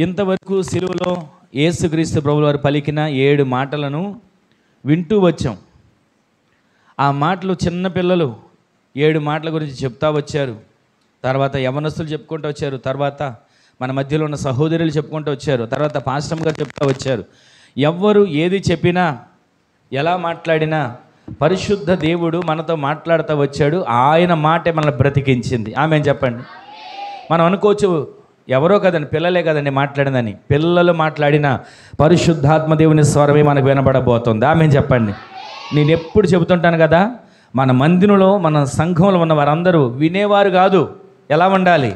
ఇంతవరకు సిలువలో యేసుక్రీస్తు ప్రభువు వారు పలికిన 7 మాటలను వింటూ వచ్చాం. ఆ మాటలు చిన్నపిల్లలు 7 మాటల గురించి చెప్తా వచ్చారు. తర్వాత యవనస్తులు చెప్పుకుంటూ వచ్చారు. తర్వాత మన మధ్యలో ఉన్న సహోదరులు చెప్పుకుంటూ వచ్చారు. తర్వాత పాస్టర్ గారు చెప్తా వచ్చారు. ఎవ్వరు ఏది చెప్పినా ఎలా మాట్లాడినా పరిశుద్ధ దేవుడు మనతో మాట్లాడుతూ వచ్చాడు. ఆయన మాటే మనల్ని బ్రతికించింది. ఆమెన్ చెప్పండి. మనం అనుకోవచ్చు ఎవరో కదండి, పిల్లలే కదండి మాట్లాడిందని. పిల్లలు మాట్లాడిన పరిశుద్ధాత్మ దేవుని స్వరమే మనకు వినబడబోతుంది. ఆమెన్ చెప్పండి. నేను ఎప్పుడు చెబుతుంటాను కదా, మన మందిరంలో మన సంఘంలో ఉన్న వారందరూ వినేవారు కాదు, ఎలా ఉండాలి?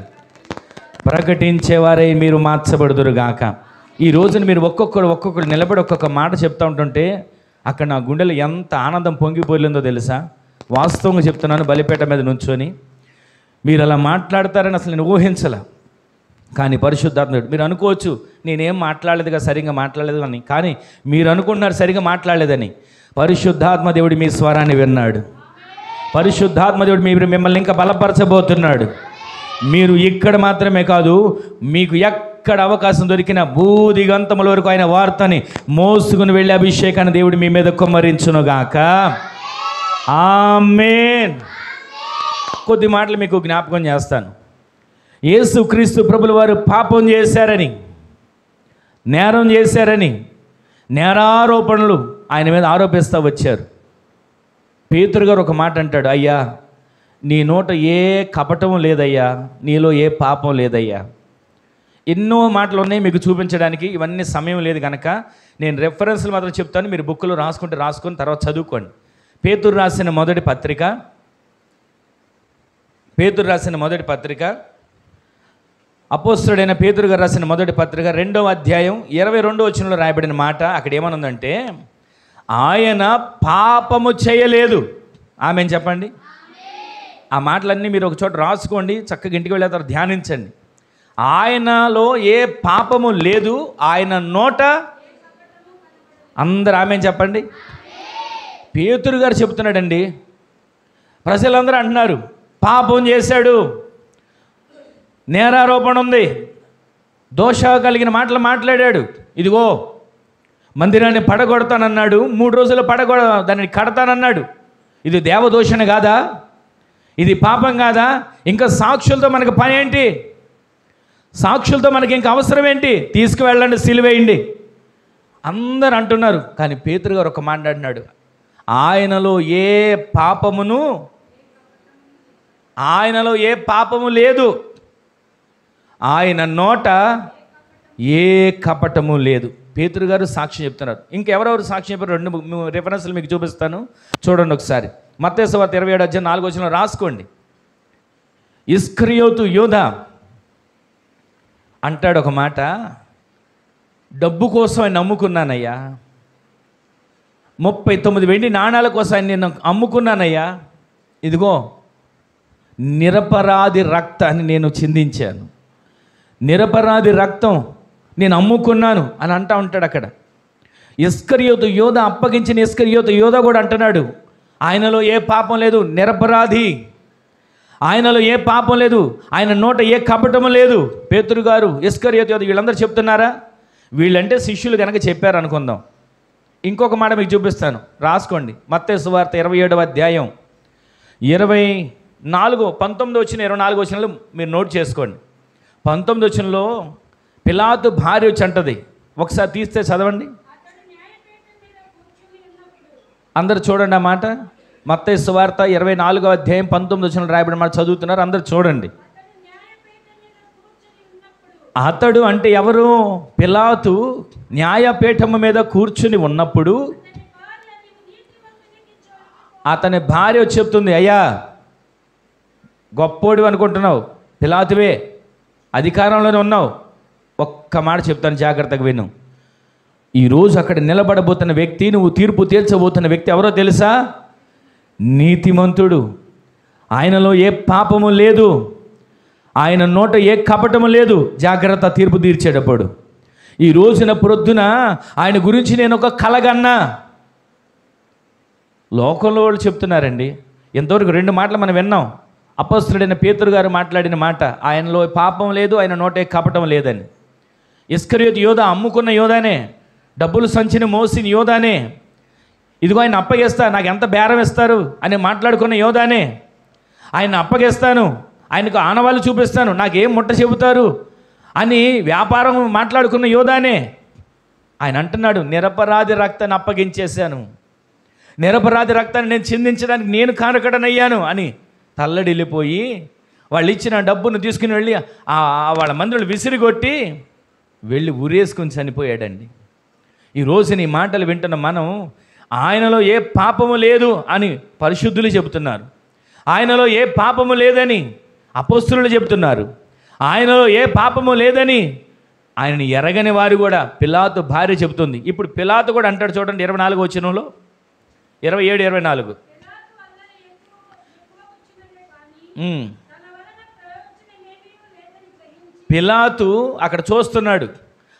ప్రకటించేవారై మీరు మార్చబడుదురుగాక. ఈ రోజున మీరు ఒక్కొక్కరు నిలబడి ఒక్కొక్క మాట చెప్తూ ఉంటుంటే అక్కడ నా గుండెలో ఎంత ఆనందం పొంగిపోయిందో తెలుసా? వాస్తవంగా చెప్తున్నాను, బలిపేట మీద నుంచొని మీరు అలా మాట్లాడతారని అసలు నేను ఊహించలే. కానీ పరిశుద్ధాత్మ, మీరు అనుకోవచ్చు నేనేం మాట్లాడలేదుగా, సరిగ్గా మాట్లాడలేదు అని. కానీ మీరు అనుకుంటున్నారు సరిగ్గా మాట్లాడలేదని. పరిశుద్ధాత్మ దేవుడు మీ స్వరాన్ని విన్నాడు. పరిశుద్ధాత్మ దేవుడు మిమ్మల్ని ఇంకా బలపరచబోతున్నాడు. మీరు ఇక్కడ మాత్రమే కాదు, మీకు ఎక్కడ అవకాశం దొరికిన భూదిగంతముల వరకు ఆయన వార్తని మోసుకుని వెళ్ళే అభిషేకాన్ని దేవుడు మీ మీద కుమ్మరించునుగాక. ఆమేన్. కొద్ది మాటలు మీకు జ్ఞాపకం చేస్తాను. యేసుక్రీస్తు ప్రభుల వారు పాపం చేశారని, నేరం చేశారని నేరారోపణలు ఆయన మీద ఆరోపిస్తూ వచ్చారు. పేతురు గారు ఒక మాట అంటాడు, అయ్యా నీ నోట ఏ కపటం లేదయ్యా, నీలో ఏ పాపం లేదయ్యా. ఎన్నో మాటలు ఉన్నాయి మీకు చూపించడానికి, ఇవన్నీ సమయం లేదు కనుక నేను రెఫరెన్స్లు మాత్రం చెప్తాను. మీరు బుక్లో రాసుకొని తర్వాత చదువుకోండి. పేతురు రాసిన మొదటి పత్రిక అపోస్తలుడైన పేతురు గారు రాసిన మొదటి పత్రిక 2వ అధ్యాయం 22వ వచనంలో రాయబడిన మాట. అక్కడ ఏమనుందంటే, ఆయన పాపము చేయలేదు. ఆమేన్ చెప్పండి. ఆ మాటలన్నీ మీరు ఒక చోట రాసుకోండి, చక్కగా ఇంటికి వెళ్ళే తర్వాత ధ్యానించండి. ఆయనలో ఏ పాపము లేదు, ఆయన నోట అందరూ ఆమేన్ చెప్పండి. పేతురు గారు చెబుతున్నాడండి. ప్రజలందరూ అంటున్నారు పాపం చేశాడు, నేరారోపణ ఉంది, దోష కలిగిన మాటలు మాట్లాడాడు. ఇదిగో మందిరాన్ని పడగొడతానన్నాడు, 3 రోజులు దాన్ని కడతానన్నాడు. ఇది దేవదోషణ కాదా? ఇది పాపం కాదా? ఇంకా సాక్షులతో మనకు పని ఏంటి? సాక్షులతో మనకి ఇంకా అవసరం ఏంటి? తీసుకువెళ్ళండి, సిలువేయండి అందరు అంటున్నారు. కానీ పేతురు గారు ఒక మాట్లాడినాడు, ఆయనలో ఏ పాపము లేదు, ఆయన నోట ఏ కపటము లేదు. పేతురు గారు సాక్ష్యం చెప్తున్నారు. ఇంకెవరెవరు సాక్ష్యం చెప్పారు 2 రెఫరెన్స్లు మీకు చూపిస్తాను, చూడండి ఒకసారి. మత్తయి సువార్త 27వ అధ్యాయం 4వ వచనంలో రాసుకోండి. ఇస్కరియోతు యూదా అంటాడు ఒక మాట, డబ్బు కోసం ఆయన నమ్ముకున్నానయ్యా, 39 వెండి నాణాల కోసం ఆయన నేను అమ్ముకున్నానయ్యా, ఇదిగో నిరపరాధి రక్తాన్ని నేను చిందించాను, నిరపరాధి రక్తం నేను అమ్ముకున్నాను అని అంటూ ఉంటాడు అక్కడ. ఇస్కరియోతు యోధ అప్పగించిన ఇస్కరియోతు యోధ కూడా అంటున్నాడు, ఆయనలో ఏ పాపం లేదు, నిరపరాధి, ఆయనలో ఏ పాపం లేదు, ఆయన నోట ఏ కపటము లేదు. పేతురు గారు, ఇస్కరియోతు యోధ వీళ్ళందరూ చెప్తున్నారా? వీళ్ళంటే శిష్యులు కనుక చెప్పారు అనుకుందాం. ఇంకొక మాట మీకు చూపిస్తాను, రాసుకోండి. మత్తయి సువార్త 27వ అధ్యాయం 19వ వచనం 24వ వచనంలో మీరు నోట్ చేసుకోండి. 19వ వచనంలో పిలాతు భార్య వచ్చి అంటది, ఒకసారి తీస్తే చదవండి, అందరు చూడండి ఆ మాట. మత్తయి సువార్త 24వ అధ్యాయం 19వ వచనంలో రాయబడిన మాట చదువుతున్నారు, అందరు చూడండి. అతడు అంటే ఎవరు? పిలాతు న్యాయపీఠము మీద కూర్చుని ఉన్నప్పుడు అతని భార్య వచ్చి చెప్తుంది, అయ్యా గొప్పోడు అనుకుంటున్నావు, పిలాతువే, అధికారంలోనే ఉన్నావు. ఒక్క మాట చెప్తాను, జాగ్రత్తగా విను. ఈరోజు అక్కడ నిలబడబోతున్న వ్యక్తి, నువ్వు తీర్పు తీర్చబోతున్న వ్యక్తి ఎవరో తెలుసా? నీతిమంతుడు, ఆయనలో ఏ పాపము లేదు, ఆయన నోట ఏ కపటము లేదు. జాగ్రత్త, తీర్పు తీర్చేటప్పుడు. ఈ రోజున ప్రొద్దున ఆయన గురించి నేను ఒక కలగన్నా. లోకంలో వాళ్ళు చెప్తున్నారండి. ఇంతవరకు 2 మాటలు మనం విన్నాం. అపొస్తలుడైన పేతురు గారు మాట్లాడిన మాట, ఆయనలో పాపం లేదు, ఆయన నోటే కపటం లేదని. ఇస్కరియోతు యోధ అమ్ముకున్న యోధానే, డబ్బులు సంచిని మోసిన యోధానే, ఇదిగో ఆయన అప్పగిస్తా, నాకు ఎంత బేరం ఇస్తారు అని మాట్లాడుకున్న యోధానే, ఆయన అప్పగిస్తాను, ఆయనకు ఆనవాళ్ళు చూపిస్తాను, నాకేం ముట్ట చెబుతారు అని వ్యాపారం మాట్లాడుకున్న యోధానే. ఆయన అంటున్నాడు, నిరపరాధి రక్తాన్ని అప్పగించేశాను, నిరపరాధి రక్తాన్ని నేను చిందించడానికి నేను కారకుడనయ్యాను అని తల్లడిల్లిపోయి వాళ్ళు ఇచ్చిన డబ్బును తీసుకుని వెళ్ళి వాళ్ళ మందులు విసిరిగొట్టి వెళ్ళి ఉరేసుకుని చనిపోయాడండి. ఈరోజు నీ మాటలు వింటున్న మనం ఆయనలో ఏ పాపము లేదు అని పరిశుద్ధులు చెబుతున్నారు, ఆయనలో ఏ పాపము లేదని అపోస్తలులు చెబుతున్నారు, ఆయనలో ఏ పాపము లేదని ఆయనని ఎరగని వారు కూడా పిలాతు భార్య చెబుతుంది. ఇప్పుడు పిలాతు కూడా అంటాడు చూడండి 24వ వచనంలో, 27, 24. పిలాతు అక్కడ చూస్తున్నాడు,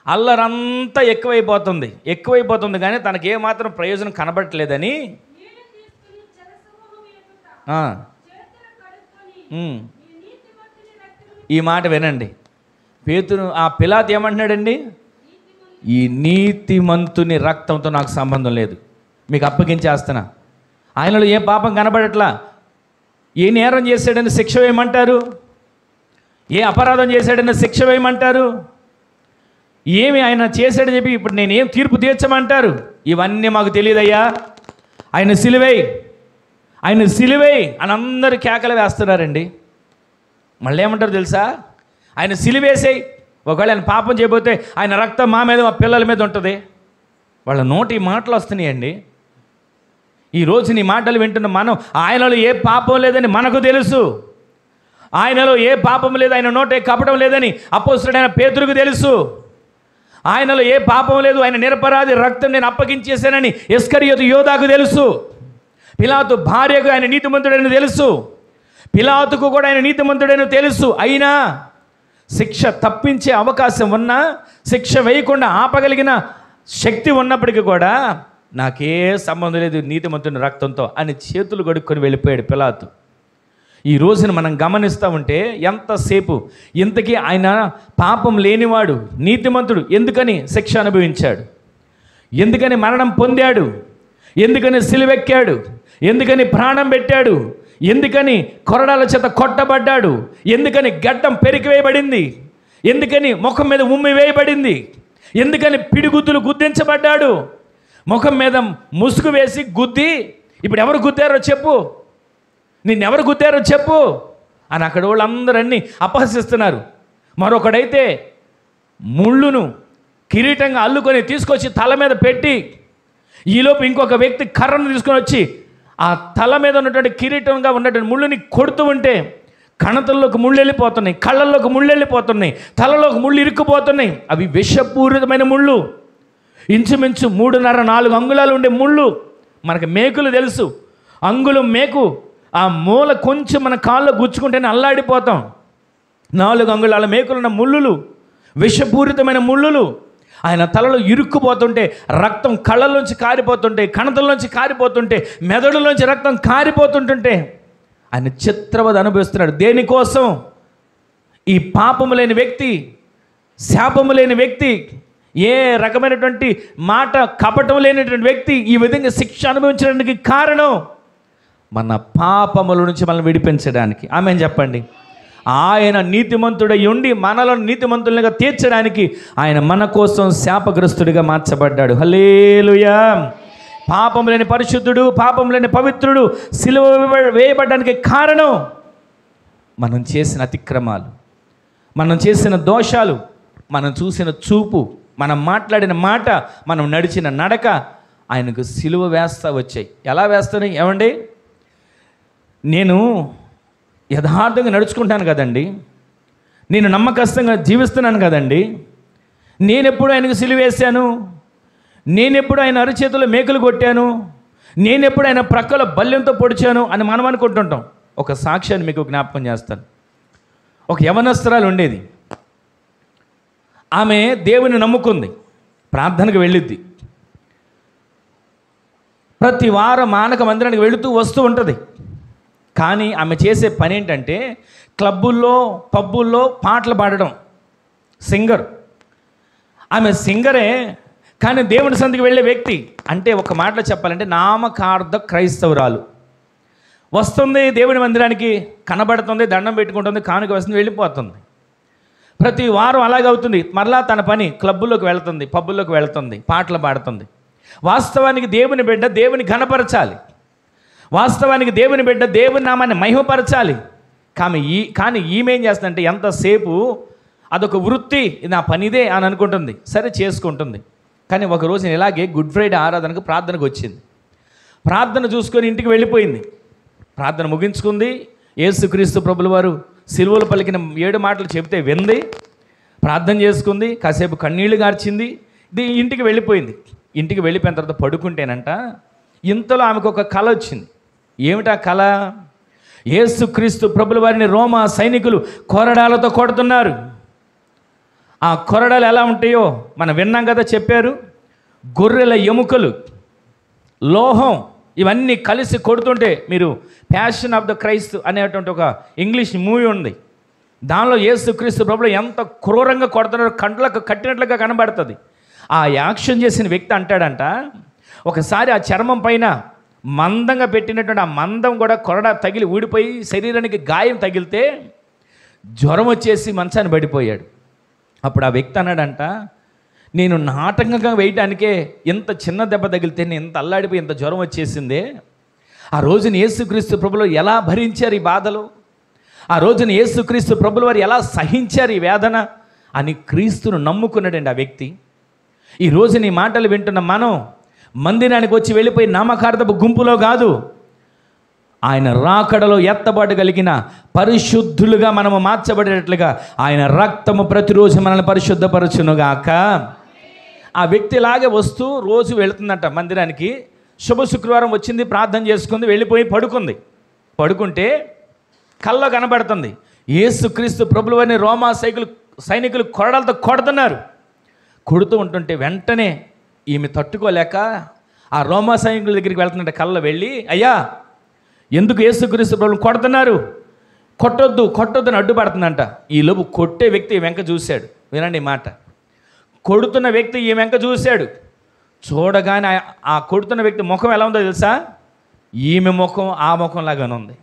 అల్లరంతా ఎక్కువైపోతుంది కానీ తనకి ఏమాత్రం ప్రయోజనం కనబడట్లేదని ఈ మాట వినండి. ఆ పిలాతు ఏమంటున్నాడండి, ఈ నీతిమంతుని రక్తంతో నాకు సంబంధం లేదు, మీకు అప్పగించేస్తున్నా, ఆయనలో ఏ పాపం కనబడట్లా, ఏ నేరం చేశాడని శిక్ష వేయమంటారు, ఏ అపరాధం చేశాడని శిక్ష వేయమంటారు, ఏమి ఆయన చేశాడని చెప్పి ఇప్పుడు నేనేం తీర్పు తీర్చమంటారు, ఇవన్నీ మాకు తెలియదయ్యా, ఆయన సిలువేయ్ అని అందరూ కేకలు వేస్తున్నారండి. మళ్ళీ ఏమంటారు తెలుసా, ఆయన సిలువేసేయి, ఒకవేళ ఆయన పాపం చేయబోతే ఆయన రక్తం మా మీద మా పిల్లల మీద ఉంటుంది. వాళ్ళ నోటి మాటలు వస్తున్నాయండి. ఈరోజు నీ మాటలు వింటున్న మనం ఆయనలో ఏ పాపం లేదని మనకు తెలుసు, ఆయనలో ఏ పాపం లేదు, ఆయన నోటే కపటం లేదని అపోస్తలుడైన పేతురుకు తెలుసు, ఆయనలో ఏ పాపం లేదు, ఆయన నిరపరాధి రక్తం నేను అప్పగించేశానని ఇస్కరియోతు యోధాకు తెలుసు, పిలాతు భార్యకు ఆయన నీతిమంతుడని తెలుసు, పిలాతుకు కూడా ఆయన నీతిమంతుడని తెలుసు. అయినా శిక్ష తప్పించే అవకాశం ఉన్నా, శిక్ష వేయకుండా ఆపగలిగిన శక్తి ఉన్నప్పటికీ కూడా నాకే సంబంధం లేదు నీతిమంతుని రక్తంతో అని చేతులు కడుక్కొని వెళ్ళిపోయాడు పిలాతు. ఈ రోజున మనం గమనిస్తూ ఉంటే ఎంతసేపు ఇంతకీ ఆయన పాపం లేనివాడు, నీతిమంతుడు, ఎందుకని శిక్ష అనుభవించాడు, ఎందుకని మరణం పొందాడు, ఎందుకని సిలువెక్కాడు, ఎందుకని ప్రాణం పెట్టాడు, ఎందుకని కొరడాల చేత కొట్టబడ్డాడు, ఎందుకని గడ్డం పెరికివేయబడింది, ఎందుకని ముఖం మీద ఉమ్మి వేయబడింది, ఎందుకని పిడిగుద్దులు గుద్దించబడ్డాడు, ముఖం మీద ముసుగు వేసి గుద్ది ఇప్పుడు ఎవరు గుద్దారో చెప్పు, నిన్నెవరు గుద్దారో చెప్పు అని అక్కడ వాళ్ళందరూ అపహసిస్తున్నారు. మరొకడైతే ముళ్ళును కిరీటంగా అల్లుకొని తీసుకొచ్చి తల మీద పెట్టి, ఈలోపు ఇంకొక వ్యక్తి కర్రను తీసుకొని వచ్చి ఆ తల మీద ఉన్నటువంటి కిరీటంగా ఉన్నటువంటి ముళ్ళుని కొడుతూ ఉంటే కణతల్లోకి ముళ్ళు వెళ్ళిపోతున్నాయి, కళ్ళల్లోకి ముళ్ళు వెళ్ళిపోతున్నాయి, తలలోకి ముళ్ళు ఇరుక్కుపోతున్నాయి. అవి విషపూరితమైన ముళ్ళు, ఇంచుమించు 3.5-4 అంగుళాలు ఉండే ముళ్ళు. మనకి మేకులు తెలుసు, అంగుళం మేకు ఆ మూల కొంచెం మన కాళ్ళలో గుచ్చుకుంటేనే అల్లాడిపోతాం. 4 అంగుళాల మేకులున్న ముళ్ళులు, విషపూరితమైన ముళ్ళులు ఆయన తలలో ఇరుక్కుపోతుంటే, రక్తం కళ్ళల్లోంచి కారిపోతుంటే, కణతల్లోంచి కారిపోతుంటే, మెదడులోంచి రక్తం కారిపోతుంటుంటే ఆయన చిత్రవద అనుభవిస్తున్నాడు. దేనికోసం? ఈ పాపము లేని వ్యక్తి, శాపము లేని వ్యక్తి, ఏ రకమైనటువంటి మాట కపటం లేనటువంటి వ్యక్తి ఈ విధంగా శిక్ష అనుభవించడానికి కారణం మన పాపముల నుంచి మనల్ని విడిపించడానికి. ఆమేన్ చెప్పండి. ఆయన నీతిమంతుడై ఉండి మనలను నీతిమంతులుగా తీర్చడానికి ఆయన మన కోసం శాపగ్రస్తుడిగా మార్చబడ్డాడు. హల్లెలూయా. పాపం లేని పరిశుద్ధుడు, పాపం లేని పవిత్రుడు సిలువ వేయబడడానికి కారణం మనం చేసిన అతిక్రమాలు, మనం చేసిన దోషాలు, మనం చూసిన చూపు, మనం మాట్లాడిన మాట, మనం నడిచిన నడక ఆయనకు సిలువ వేస్తా వచ్చాయి. ఎలా వేస్తాను ఏమండి? నేను యథార్థంగా నడుచుకుంటాను కదండి, నేను నమ్మకస్తుగా జీవిస్తున్నాను కదండి, నేనెప్పుడు ఆయనకు సిలువ వేశాను, నేనెప్పుడు ఆయన అరచేతుల్లో మేకులు కొట్టాను, నేనెప్పుడు ఆయన ప్రక్కలో బల్లెంతో పొడిచాను అని మనం అనుకుంటుంటాం. ఒక సాక్ష్యాన్ని మీకు జ్ఞాపకం చేస్తాను. ఒక యవనస్తురాలు ఉండేది. ఆమె దేవుని నమ్ముకుంది, ప్రార్థనకు వెళ్ళిద్ది, ప్రతి వారం మానక మందిరానికి వెళుతూ వస్తూ ఉంటుంది. కానీ ఆమె చేసే పని ఏంటంటే క్లబ్బుల్లో, పబ్బుల్లో పాటలు పాడడం, సింగర్. ఆమె సింగరే, కానీ దేవుని సంధికి వెళ్ళే వ్యక్తి. అంటే ఒక మాటలో చెప్పాలంటే నామకార్థ క్రైస్తవురాలు. వస్తుంది దేవుని మందిరానికి, కనబడుతుంది, దండం పెట్టుకుంటుంది, కానుక వస్తుంది, వెళ్ళిపోతుంది. ప్రతి వారం అలాగే అవుతుంది. మరలా తన పని క్లబ్బుల్లోకి వెళ్తుంది, పబ్బుల్లోకి వెళ్తుంది, పాటలు పాడుతుంది. వాస్తవానికి దేవుని బిడ్డ దేవుని ఘనపరచాలి, వాస్తవానికి దేవుని బిడ్డ దేవుని నామాన్ని మహిమపరచాలి. కానీ ఈమె ఏం చేస్తుందంటే ఎంతసేపు అదొక వృత్తి, నా పనిదే అని అనుకుంటుంది, సరే చేసుకుంటుంది. కానీ ఒక రోజున ఇలాగే గుడ్ ఫ్రైడే ఆరాధనకు ప్రార్థనకు వచ్చింది. ప్రార్థన చూసుకొని ఇంటికి వెళ్ళిపోయింది. ప్రార్థన ముగించుకుంది. యేసుక్రీస్తు ప్రభుల వారు సిలువలో పలికిన 7 మాటలు చెబితే వింది, ప్రార్థన చేసుకుంది, కాసేపు కన్నీళ్లు గార్చింది, ఇంటికి వెళ్ళిపోయింది. ఇంటికి వెళ్ళిపోయిన తర్వాత పడుకుంటేనంట ఇంతలో ఆమెకు ఒక కళ వచ్చింది. ఏమిటా కళ? యేసుక్రీస్తు ప్రభుల వారిని రోమా సైనికులు కొరడాలతో కొడుతున్నారు. ఆ కొరడాలు ఎలా ఉంటాయో మనం విన్నాం కదా, చెప్పారు. గొర్రెల ఎముకలు, లోహం, ఇవన్నీ కలిసి కొడుతుంటే, మీరు ప్యాషన్ ఆఫ్ ద క్రైస్ట్ అనేటువంటి ఒక ఇంగ్లీష్ మూవీ ఉంది, దానిలో యేసుక్రీస్తు ప్రభులు ఎంత క్రూరంగా కొడుతున్నారో కండ్లకు కట్టినట్లుగా కనబడుతుంది. ఆ యాక్షన్ చేసిన వ్యక్తి అంటాడంట, ఒకసారి ఆ చర్మం పైన మందంగా పెట్టినటువంటి ఆ మందం కూడా కొరడా తగిలి ఊడిపోయి శరీరానికి గాయం తగిలితే జ్వరం వచ్చేసి మంచాన్ని పడిపోయాడు. అప్పుడు ఆ వ్యక్తి అన్నాడంట, నేను నాటకంగా వేయటానికే ఇంత చిన్న దెబ్బ తగిలితే నేను ఇంత అల్లాడిపోయి ఇంత జ్వరం వచ్చేసిందే. ఆ రోజున యేసుక్రీస్తు ప్రభులు ఎలా భరించారు ఈ బాధలు, ఆ రోజున యేసుక్రీస్తు ప్రభుల వారు ఎలా సహించారు ఈ వేదన అని క్రీస్తును నమ్ముకున్నాడండి ఆ వ్యక్తి. ఈ రోజు నీ మాటలు వింటున్న మనం మందిరానికి వచ్చి వెళ్ళిపోయి నామకార్థపు గుంపులో కాదు, ఆయన రాకడలో ఎత్తబాటు కలిగిన పరిశుద్ధులుగా మనము మార్చబడేటట్లుగా ఆయన రక్తము ప్రతిరోజు మనల్ని పరిశుద్ధపరచునుగాక. ఆ వ్యక్తి లాగే వస్తూ రోజు వెళుతుందంట మందిరానికి. శుభ శుక్రవారం వచ్చింది, ప్రార్థన చేసుకుంది, వెళ్ళిపోయి పడుకుంటే కల్లో కనబడుతుంది యేసుక్రీస్తు ప్రభుల వారిని రోమా సైనికులు కొరడాలతో కొడుతున్నారు. కొడుతూ ఉంటుంటే వెంటనే ఈమె తట్టుకోలేక ఆ రోమా సైనికుల దగ్గరికి వెళ్తుందంటే కళ్ళ వెళ్ళి, అయ్యా ఎందుకు యేసుక్రీస్తు ప్రభువుని కొడుతున్నారు, కొట్టొద్దు అని అడ్డుపడుతుందంట. ఈలోపు కొట్టే వ్యక్తి ఈ వెంక చూశాడు. వినండి ఈ మాట, కొడుతున్న వ్యక్తి ఈ వెంక చూశాడు. చూడగానే ఆ కొడుతున్న వ్యక్తి ముఖం ఎలా ఉందో తెలుసా? ఈమె ముఖం ఆ ముఖం లాగానే ఉంది.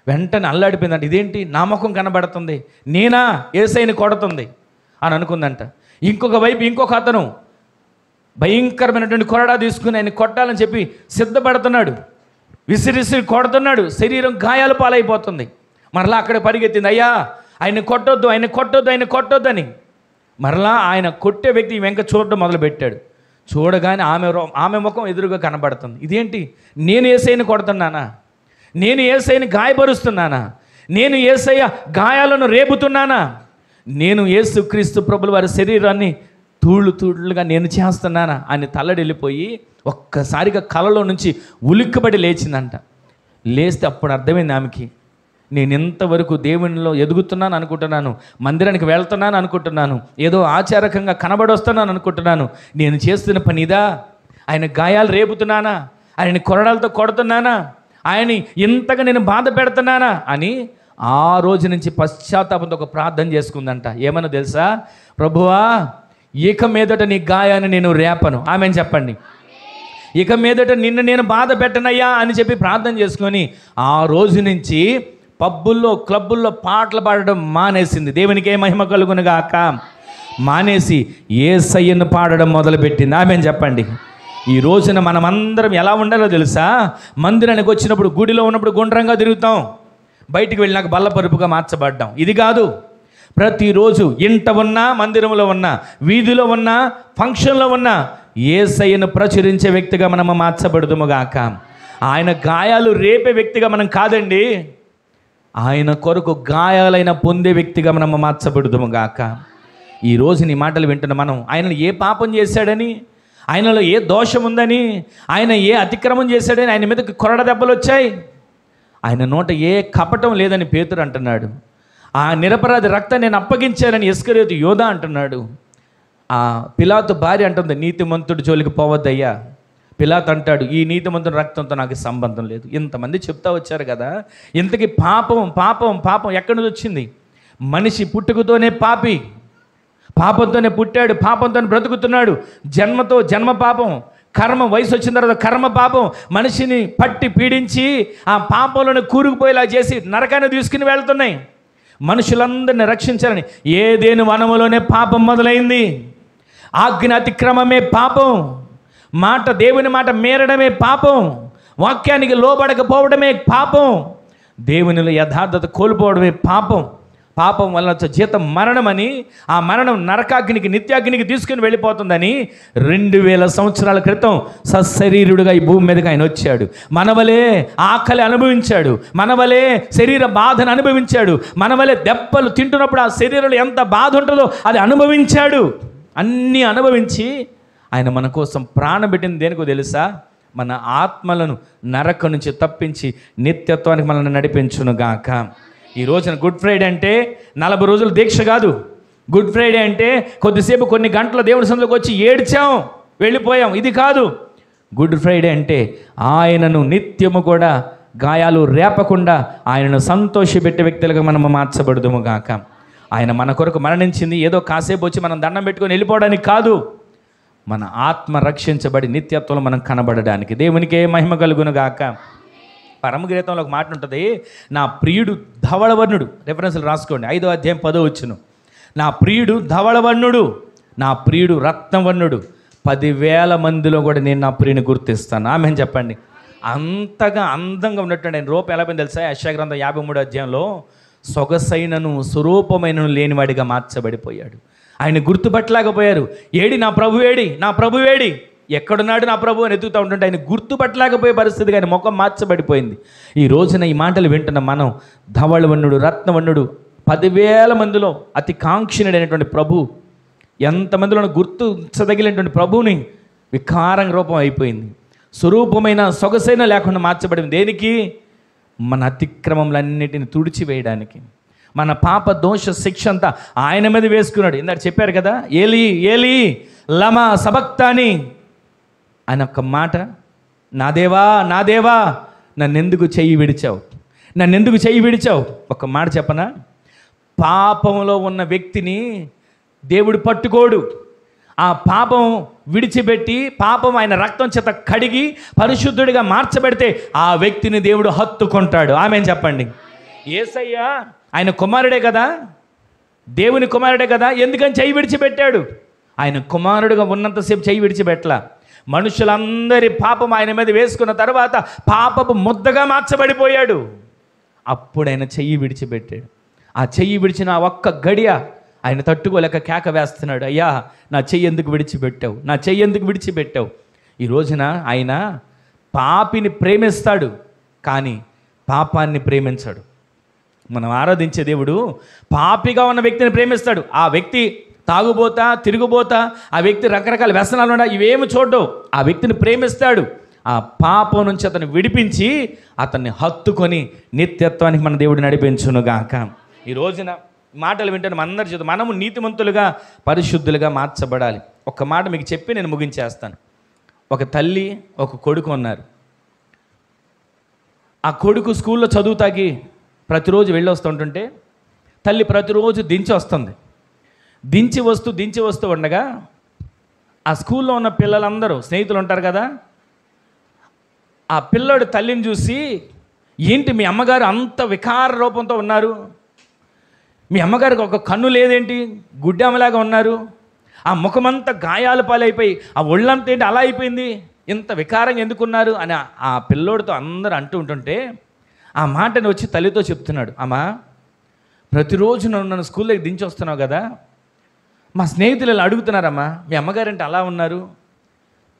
వెంటనే అల్లాడిపోయిందంట, ఇదేంటి నా ముఖం కనబడుతుంది, నేనా యేసయ్యని కొడుతుంది అని అనుకుందంట. ఇంకొక వైపు ఇంకొక అతను భయంకరమైనటువంటి కొరడా తీసుకుని ఆయన కొట్టాలని చెప్పి సిద్ధపడుతున్నాడు, విసిరిసిరి కొడుతున్నాడు, శరీరం గాయాల పాలైపోతుంది. మరలా అక్కడ పరిగెత్తింది, అయ్యా ఆయన కొట్టొద్దు అని. మరలా ఆయన కొట్టే వ్యక్తి వెంక చూడడం మొదలుపెట్టాడు. చూడగానే ఆమె ముఖం ఎదురుగా కనబడుతుంది. ఇదేంటి, నేను యేసయ్యని కొడుతున్నానా, నేను యేసయ్యని గాయపరుస్తున్నానా, నేను యేసయ్య గాయాలను రేపుతున్నానా, నేను యేసుక్రీస్తు ప్రభుల వారి శరీరాన్ని తూళ్ళుగా నేను చేస్తున్నానా అని తల్లడిల్లిపోయి ఒక్కసారిగా కలలో నుంచి ఉలిక్కబడి లేచిందంట. లేస్తే అప్పుడు అర్థమైంది ఆమెకి, నేను ఇంతవరకు దేవునిలో ఎదుగుతున్నాను అనుకుంటున్నాను, మందిరానికి వెళ్తున్నాను అనుకుంటున్నాను, ఏదో ఆచారకంగా కనబడొస్తున్నాను అనుకుంటున్నాను, నేను చేస్తున్న పని ఇదా? ఆయన గాయాలు రేపుతున్నానా, ఆయన కొరడాలతో కొడుతున్నానా, ఆయన ఇంతగా నేను బాధ పెడుతున్నానా అని ఆ రోజు నుంచి పశ్చాత్తాపంతో ఒక ప్రార్థన చేసుకుందంట. ఏమన్నా తెలుసా? ప్రభువా ఇక మీదట నీ గాయాన్ని నేను రేపను. ఆమెను చెప్పండి, ఇక మీదట నిన్ను నేను బాధ పెట్టనయ్యా అని చెప్పి ప్రార్థన చేసుకొని ఆ రోజు నుంచి పబ్బుల్లో క్లబ్బుల్లో పాటలు పాడడం మానేసింది. దేవునికే మహిమ కలుగునుగాక. మానేసి యేసయ్యను పాడడం మొదలుపెట్టింది. ఆమెను చెప్పండి. ఈ రోజున మనమందరం ఎలా ఉండాలో తెలుసా? మందిరానికి వచ్చినప్పుడు, గుడిలో ఉన్నప్పుడు గుండ్రంగా తిరుగుతాం, బయటికి వెళ్ళినాక బల్లపరుపుగా మార్చబడ్డాం. ఇది కాదు, ప్రతిరోజు ఇంట ఉన్నా, మందిరంలో ఉన్నా, వీధిలో ఉన్నా, ఫంక్షన్లో ఉన్నా యేసయ్యను ప్రచురించే వ్యక్తిగా మనము మార్చబడుదుముగాక. ఆయన గాయాలు రేపే వ్యక్తిగా మనం కాదండి, ఆయన కొరకు గాయాలైన పొందే వ్యక్తిగా మనము మార్చబడుదుముగాక. ఈరోజు నీ మాటలు వింటున్న మనం, ఆయన ఏ పాపం చేశాడని, ఆయనలో ఏ దోషం ఉందని, ఆయన ఏ అతిక్రమం చేశాడని ఆయన మీదకి కొరడ దెబ్బలు వచ్చాయి, ఆయన నోట ఏ కపటం లేదని పేతురు అంటున్నాడు, ఆ నిరపరాధి రక్తాన్ని నేను అప్పగించానని ఇస్కరియోతు యోధా అంటున్నాడు. ఆ పిలాతు భార్య అంటుంది, నీతిమంతుడి జోలికి పోవద్దయ్యా. పిలాతు అంటాడు, ఈ నీతిమంతుడి రక్తంతో నాకు సంబంధం లేదు. ఇంతమంది చెప్తా వచ్చారు కదా. ఇంతకీ పాపం పాపం పాపం ఎక్కడి నుంచి వచ్చింది? మనిషి పుట్టుకతోనే పాపి, పాపంతోనే పుట్టాడు, పాపంతోనే బ్రతుకుతున్నాడు. జన్మ పాపం, కర్మ, వయసు వచ్చిన తర్వాత కర్మ పాపం మనిషిని పట్టి పీడించి ఆ పాపంలోనే కూరుకుపోయేలా చేసి నరకాన్ని తీసుకుని వెళ్తున్నాయి. మనుషులందరిని రక్షించాలని ఏదేను వనములోనే పాపం మొదలైంది. ఆజ్ఞ అతిక్రమమే పాపం, దేవుని మాట మేరడమే పాపం, వాక్యానికి లోబడకపోవడమే పాపం, దేవునిలో యథార్థత కోల్పోవడమే పాపం. పాపం వల్ల జీతం మరణమని, ఆ మరణం నరకాగ్నికి, నిత్యాగ్నికి తీసుకుని వెళ్ళిపోతుందని 2000 సంవత్సరాల క్రితం సశరీరుడుగా ఈ భూమి మీదకి ఆయన వచ్చాడు. మనవలే ఆకలి అనుభవించాడు, మనవలే శరీర బాధను అనుభవించాడు, మనవలే దెబ్బలు తింటున్నప్పుడు ఆ శరీరంలో ఎంత బాధ ఉంటుందో అది అనుభవించాడు. అన్నీ అనుభవించి ఆయన మన కోసం ప్రాణం పెట్టింది దేనికో తెలుసా? మన ఆత్మలను నరకం నుంచి తప్పించి నిత్యత్వానికి మనల్ని నడిపించునుగాక. ఈ రోజున గుడ్ ఫ్రైడే అంటే 40 రోజులు దీక్ష కాదు. గుడ్ ఫ్రైడే అంటే కొద్దిసేపు కొన్ని గంటల దేవుని సన్నిధిలోకి వచ్చి ఏడ్చాం వెళ్ళిపోయాం, ఇది కాదు. గుడ్ ఫ్రైడే అంటే ఆయనను నిత్యము కూడా గాయాలు రేపకుండా ఆయనను సంతోషపెట్టే వ్యక్తులుగా మనము మార్చబడుదుము గాక. ఆయన మన కొరకు మరణించింది ఏదో కాసేపు వచ్చి మనం దండం పెట్టుకొని వెళ్ళిపోవడానికి కాదు, మన ఆత్మ రక్షించబడి నిత్యత్వంలో మనం కనబడడానికి. దేవునికే మహిమ కలుగును గాక. పరమగీతంలో ఒక మాట ఉంటుంది, నా ప్రియుడు ధవళవర్ణుడు. రెఫరెన్స్లు రాసుకోండి, 5వ అధ్యాయం 10వ వచనం. నా ప్రియుడు ధవళవర్ణుడు, నా ప్రియుడు రత్నవర్ణుడు, 10,000 మందిలో కూడా నేను నా ప్రియుని గుర్తిస్తాను. ఆమె చెప్పండి. అంతగా అందంగా ఉన్నట్టు ఆయన రూపం ఎలా పోయింది తెలుసా? యెషయా గ్రంథం 53వ అధ్యాయంలో సొగసైనను స్వరూపమైనను లేనివాడిగా మార్చబడిపోయాడు. ఆయన గుర్తుపట్టలేకపోయారు. ఏడి నా ప్రభు, ఏడి నా ప్రభు, ఏడి ఎక్కడున్నాడు నా ప్రభు అని ఎత్తుకుతూ ఉంటుంటే ఆయన గుర్తుపట్టలేకపోయే పరిస్థితిగా ఆయన ముఖం మార్చబడిపోయింది. ఈ రోజున ఈ మాటలు వింటున్న మనం ధవళవర్ణుడు, రత్నవర్ణుడు, 10,000 మందిలో అతి కాంక్షణుడైనటువంటి ప్రభు, ఎంతమందిలో గుర్తించదగినటువంటి ప్రభువుని వికారంగా రూపం అయిపోయింది. స్వరూపమైన సొగసైన లేకుండా మార్చబడింది. దేనికి? మన అతిక్రమములన్నిటిని తుడిచివేయడానికి. మన పాప దోష శిక్ష అంతా ఆయన మీద వేసుకున్నాడు. ఇందాక చెప్పారు కదా, ఏలీ ఏలీ లమా సబక్తాని ఆయన ఒక్క మాట, నా దేవా నా దేవా నన్నెందుకు చెయ్యి విడిచావు, నన్నెందుకు చెయ్యి విడిచావు. ఒక మాట చెప్పనా? పాపంలో ఉన్న వ్యక్తిని దేవుడు పట్టుకోడు. ఆ పాపం విడిచిపెట్టి పాపం ఆయన రక్తం చేత కడిగి పరిశుద్ధుడిగా మార్చబడితే ఆ వ్యక్తిని దేవుడు హత్తుకుంటాడు. ఆమె చెప్పండి. యేసయ్య ఆయన కుమారుడే కదా, దేవుని కుమారుడే కదా, ఎందుకని చెయ్యి విడిచిపెట్టాడు? ఆయన కుమారుడుగా ఉన్నంతసేపు చెయ్యి విడిచిపెట్టలా. మనుషులందరి పాపం ఆయన మీద వేసుకున్న తర్వాత పాపపు ముద్దగా మార్చబడిపోయాడు. అప్పుడు ఆయన చెయ్యి విడిచిపెట్టాడు. ఆ చెయ్యి విడిచిన ఆ ఒక్క గడియ ఆయన తట్టుకోలేక కేక వేస్తున్నాడు, అయ్యా నా చెయ్యి ఎందుకు విడిచిపెట్టావు, నా చెయ్యి ఎందుకు విడిచిపెట్టావు. ఈ రోజున ఆయన పాపిని ప్రేమిస్తాడు కానీ పాపాన్ని ప్రేమించాడు. మనం ఆరాధించే దేవుడు పాపిగా ఉన్న వ్యక్తిని ప్రేమిస్తాడు. ఆ వ్యక్తి తాగుబోతా, తిరుగుబోతా, ఆ వ్యక్తి రకరకాల వ్యసనాలు ఉన్నా ఇవేమి చూడవు. ఆ వ్యక్తిని ప్రేమిస్తాడు. ఆ పాపం నుంచి అతన్ని విడిపించి అతన్ని హత్తుకొని నిత్యత్వానికి మన దేవుడు నడిపించునుగాక. ఈ రోజున మాటలు వింటే అందరి చేత మనము నీతిమంతులుగా పరిశుద్ధులుగా మార్చబడాలి. ఒక మాట మీకు చెప్పి నేను ముగించేస్తాను. ఒక తల్లి ఒక కొడుకు ఉన్నారు. ఆ కొడుకు స్కూల్లో చదువుతాకి ప్రతిరోజు వెళ్ళి వస్తుంటుంటే తల్లి ప్రతిరోజు దించి వస్తుంది. దించి వస్తూ ఉండగా ఆ స్కూల్లో ఉన్న పిల్లలందరూ స్నేహితులు ఉంటారు కదా, ఆ పిల్లోడు తల్లిని చూసి, ఏంటి మీ అమ్మగారు అంత వికార రూపంతో ఉన్నారు, మీ అమ్మగారికి ఒక కన్ను లేదేంటి, గుడ్డెమ్మలాగా ఉన్నారు, ఆ ముఖమంతా గాయాల పాలైపోయి ఆ ఒళ్ళంతా ఏంటి అలా అయిపోయింది, ఇంత వికారంగా ఎందుకున్నారు అని ఆ పిల్లోడితో అందరూ అంటూ ఉంటుంటే ఆ మాటని వచ్చి తల్లితో చెప్తున్నాడు. అమ్మా, ప్రతిరోజు నన్ను స్కూల్లోకి దించి వస్తున్నావు కదా, మా స్నేహితులు ఇలా అడుగుతున్నారమ్మా, మీ అమ్మగారేంటి అలా ఉన్నారు,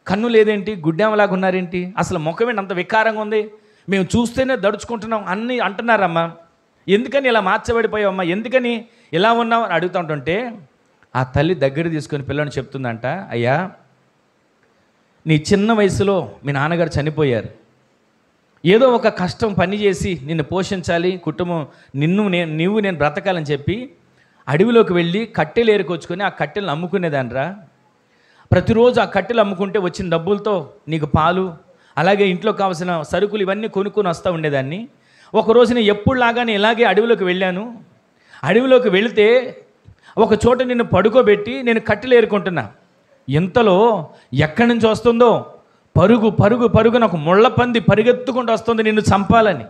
కన్ను లేదేంటి, గుడ్డెమ్మలాగా ఉన్నారేంటి, అసలు ముఖమేంటి అంత వికారంగా ఉంది, మేము చూస్తేనే దడుచుకుంటున్నాం అన్నీ అంటున్నారమ్మా, ఎందుకని ఇలా మార్చబడిపోయావమ్మా, ఎందుకని ఇలా ఉన్నావు అని అడుగుతూ ఉంటుంటే ఆ తల్లి దగ్గర తీసుకొని పిల్లని చెప్తుందంట, అయ్యా నీ చిన్న వయసులో మీ నాన్నగారు చనిపోయారు, ఏదో ఒక కష్టం పని చేసి నిన్ను పోషించాలి, కుటుంబం నువ్వు నేను బ్రతకాలని చెప్పి అడవిలోకి వెళ్ళి కట్టెలు ఏరుకొచ్చుకొని ఆ కట్టెలను అమ్ముకునేదాన్రా. ప్రతిరోజు ఆ కట్టెలు అమ్ముకుంటే వచ్చిన డబ్బులతో నీకు పాలు అలాగే ఇంట్లో కావాల్సిన సరుకులు ఇవన్నీ కొనుక్కొని వస్తూ ఉండేదాన్ని. ఒకరోజు నేను ఎప్పుడులాగానే ఇలాగే అడవిలోకి వెళ్ళాను. అడవిలోకి వెళితే ఒక చోట నిన్ను పడుకోబెట్టి నేను కట్టెలు ఏరుకుంటున్నా. ఇంతలో ఎక్కడి నుంచి వస్తుందో పరుగు పరుగు పరుగున ఒక ముళ్ళపంది పరిగెత్తుకుంటూ వస్తుంది నిన్ను చంపాలని,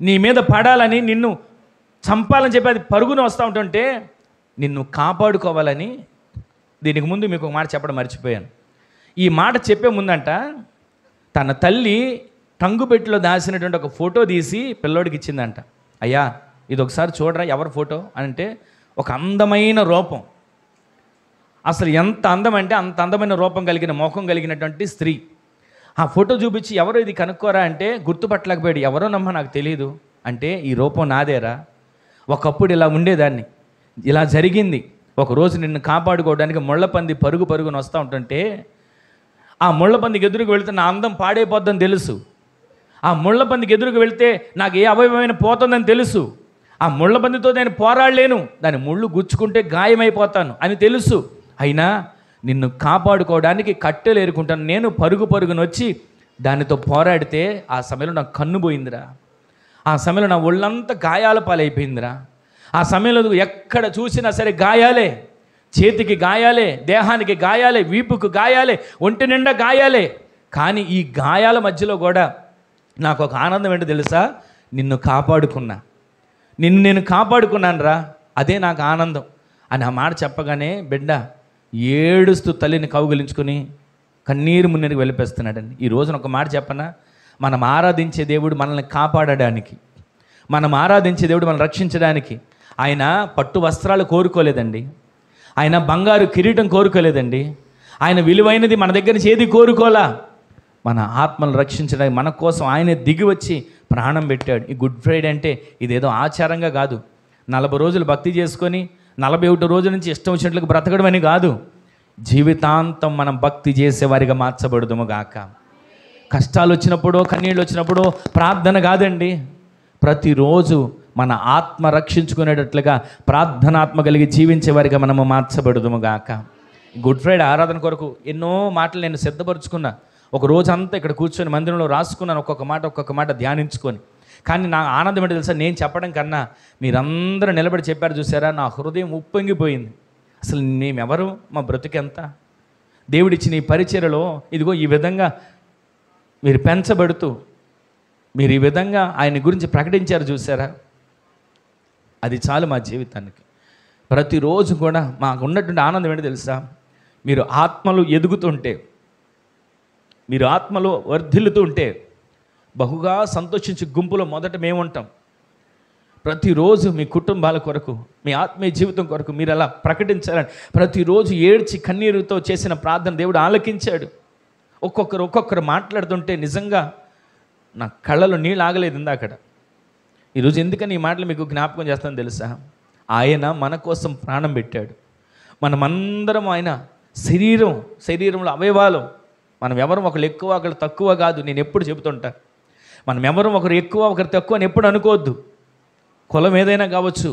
నీ మీద పడాలని, నిన్ను చంపాలని చెప్పి అది పరుగున వస్తూ ఉంటుంటే నిన్ను కాపాడుకోవాలని. దీనికి ముందు మీకు ఒక మాట చెప్పడం మర్చిపోయాను. ఈ మాట చెప్పే ముందంట తన తల్లి టంగుపెట్టిలో దాచినటువంటి ఒక ఫోటో తీసి పిల్లోడికి ఇచ్చిందంట. అయ్యా ఇది ఒకసారి చూడరా, ఎవరి ఫోటో అంటే ఒక అందమైన రూపం, అసలు ఎంత అందం అంటే అంత అందమైన రూపం కలిగిన ముఖం కలిగినటువంటి స్త్రీ. ఆ ఫోటో చూపించి ఎవరో ఇది కనుక్కోరా అంటే గుర్తుపట్టలేకపోయాడు. ఎవరో నమ్మ నాకు తెలియదు అంటే ఈ రూపం నాదేరా, ఒకప్పుడు ఇలా ఉండేదాన్ని, ఇలా జరిగింది. ఒకరోజు నిన్ను కాపాడుకోవడానికి ముళ్ళపంది పరుగు పరుగున వస్తూ ఉంటుంటే ఆ ముళ్ళపందికి ఎదురుకు వెళితే నా అందం పాడైపోద్దని తెలుసు, ఆ ముళ్ళపందికి ఎదురుకు వెళితే నాకు ఏ అవయవమైన పోతుందని తెలుసు, ఆ ముళ్ళపందితో నేను పోరాడలేను, దాని ముళ్ళు గుచ్చుకుంటే గాయమైపోతాను అని తెలుసు. అయినా నిన్ను కాపాడుకోవడానికి కట్టెలు ఏరుకుంటాను నేను, పరుగు పరుగున వచ్చి దానితో పోరాడితే ఆ సమయంలో నాకు కన్ను పోయిందిరా, ఆ సమయంలో నా ఒళ్ళంతా గాయాల పాలైపోయిందిరా, ఆ సమయంలో ఎక్కడ చూసినా సరే గాయాలే, చేతికి గాయాలే, దేహానికి గాయాలే, వీపుకు గాయాలే, ఒంటి నిండా గాయాలే. కానీ ఈ గాయాల మధ్యలో కూడా నాకు ఒక ఆనందం ఏంటో తెలుసా, నిన్ను కాపాడుకున్నా, నిన్ను నేను కాపాడుకున్నాను రా, అదే నాకు ఆనందం అని ఆ మాట చెప్పగానే బిడ్డ ఏడుస్తూ తల్లిని కౌగిలించుకొని కన్నీరు మున్నీరికి వెళ్ళిపేస్తున్నాడండి. ఈ రోజున ఒక మాట చెప్పనా, మనం ఆరాధించే దేవుడు మనల్ని కాపాడడానికి, మనం ఆరాధించే దేవుడు మనల్ని రక్షించడానికి. ఆయన పట్టు వస్త్రాలు కోరుకోలేదండి, ఆయన బంగారు కిరీటం కోరుకోలేదండి, ఆయన విలువైనది మన దగ్గర నుంచి ఏది కోరుకోలా. మన ఆత్మను రక్షించడానికి మన కోసం ఆయనే దిగి వచ్చి ప్రాణం పెట్టాడు. ఈ గుడ్ ఫ్రైడే అంటే ఇదేదో ఆచారంగా కాదు, 40 రోజులు భక్తి చేసుకొని 41 రోజుల నుంచి ఇష్టం వచ్చినట్లుగా బ్రతకడం అని కాదు. జీవితాంతం మనం భక్తి చేసేవారిగా మార్చబడుదుము గాక. కష్టాలు వచ్చినప్పుడు, కన్నీళ్ళు వచ్చినప్పుడు ప్రార్థన కాదండి, ప్రతిరోజు మన ఆత్మ రక్షించుకునేటట్లుగా ప్రార్థనాత్మ కలిగి జీవించేవారిగా మనము మార్చబడుదుము గాక. గుడ్ ఫ్రైడే ఆరాధన కొరకు ఎన్నో మాటలు నేను సిద్ధపరుచుకున్నా, ఒక రోజంతా ఇక్కడ కూర్చొని మందిరంలో రాసుకున్నాను, ఒక్కొక్క మాట ధ్యానించుకొని. కానీ నా ఆనందం ఏంటో తెలుసా, నేను చెప్పడం కన్నా మీరందరూ నిలబడి చెప్పారు చూసారా, నా హృదయం ఉప్పొంగిపోయింది. అసలు మేమెవరు, మా బ్రతుకెంత, దేవుడిచ్చిన ఈ పరిచర్యలో ఇదిగో ఈ విధంగా మీరు పెంచబడుతూ మీరు ఈ విధంగా ఆయన గురించి ప్రకటించారు చూసారా, అది చాలు మా జీవితానికి. ప్రతిరోజు కూడా మాకు ఉన్నటువంటి ఆనందం ఏంటో తెలుసా, మీరు ఆత్మలు ఎదుగుతుంటే, మీరు ఆత్మలో వర్ధిల్లుతూ ఉంటే బహుగా సంతోషించి గుంపులో మొదట మేము ఉంటాం. ప్రతిరోజు మీ కుటుంబాల కొరకు, మీ ఆత్మీయ జీవితం కొరకు మీరు అలా ప్రకటించాలని ప్రతిరోజు ఏడ్చి కన్నీరుతో చేసిన ప్రార్థన దేవుడు ఆలకించాడు. ఒక్కొక్కరు మాట్లాడుతుంటే నిజంగా నా కళ్ళలో నీళ్ళు ఆగలేదు ఇందాకడ. ఈరోజు ఎందుకని ఈ మాటలు మీకు జ్ఞాపకం చేస్తాను తెలుసా, ఆయన మన కోసం ప్రాణం పెట్టాడు. మనమందరం ఆయన శరీరంలో అవయవాలు, మనం ఎవరు ఒకరు ఎక్కువ ఒకరు తక్కువ కాదు. నేను ఎప్పుడు చెబుతుంటా, మనం ఎవరు ఒకరు ఎక్కువ ఒకరు తక్కువ అని ఎప్పుడు అనుకోవద్దు. కులం ఏదైనా కావచ్చు,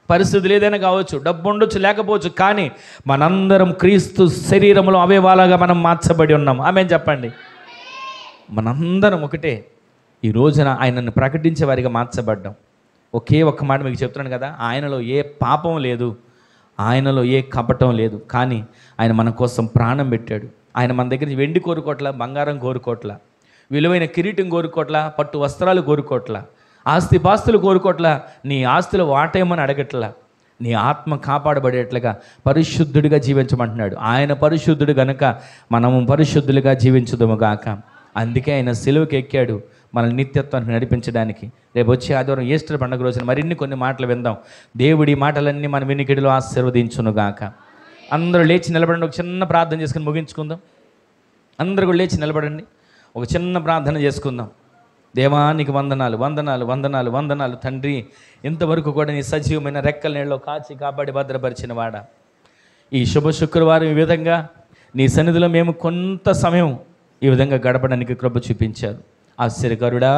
పరిస్థితులు ఏదైనా కావచ్చు, డబ్బు ఉండొచ్చు లేకపోవచ్చు, కానీ మనందరం క్రీస్తు శరీరంలో అవయవాలుగా మనం మార్చబడి ఉన్నాం. ఆమేన్ చెప్పండి. మనందరం ఒకటే. ఈ రోజున ఆయనను ప్రకటించే వారిగా మార్చబడ్డాం. ఒకే ఒక్క మాట మీకు చెప్తున్నాను కదా, ఆయనలో ఏ పాపం లేదు, ఆయనలో ఏ కపటం లేదు, కానీ ఆయన మన కోసం ప్రాణం పెట్టాడు. ఆయన మన దగ్గర వెండి కోరుకోట్ల, బంగారం కోరుకోట్ల, విలువైన కిరీటం కోరుకోట్ల, పట్టు వస్త్రాలు కోరుకోట్ల, ఆస్తిపాస్తులు కోరుకోట్ల, నీ ఆస్తులు వాటేమని అడగట్లా. నీ ఆత్మ కాపాడబడేట్లుగా పరిశుద్ధుడిగా జీవించమంటున్నాడు. ఆయన పరిశుద్ధుడు గనుక మనము పరిశుద్ధులుగా జీవించుదుము గాక. అందుకే ఆయన సిలువకి ఎక్కాడు మనల్ని నిత్యత్వాన్ని నడిపించడానికి. రేపు వచ్చే ఆదివారం ఈస్టర్ పండుగ రోజున మరిన్ని కొన్ని మాటలు విందాం. దేవుడి మాటలన్నీ మన వినికిడిలో ఆశీర్వదించును గాక. అందరూ లేచి నిలబడండి, ఒక చిన్న ప్రార్థన చేసుకుని ముగించుకుందాం. అందరూ కూడా లేచి నిలబడండి, ఒక చిన్న ప్రార్థన చేసుకుందాం. దేవానికి వందనాలు వందనాలు వందనాలు వందనాలు తండ్రి, ఇంతవరకు కూడా నీ సజీవమైన రెక్కల నీళ్ళలో కాచి కాపాడి భద్రపరిచిన వాడ, ఈ శుభ శుక్రవారం ఈ విధంగా నీ సన్నిధిలో మేము కొంత సమయం ఈ విధంగా గడపడానికి కృప చూపించారు. ఆశ్చర్యకరుడా,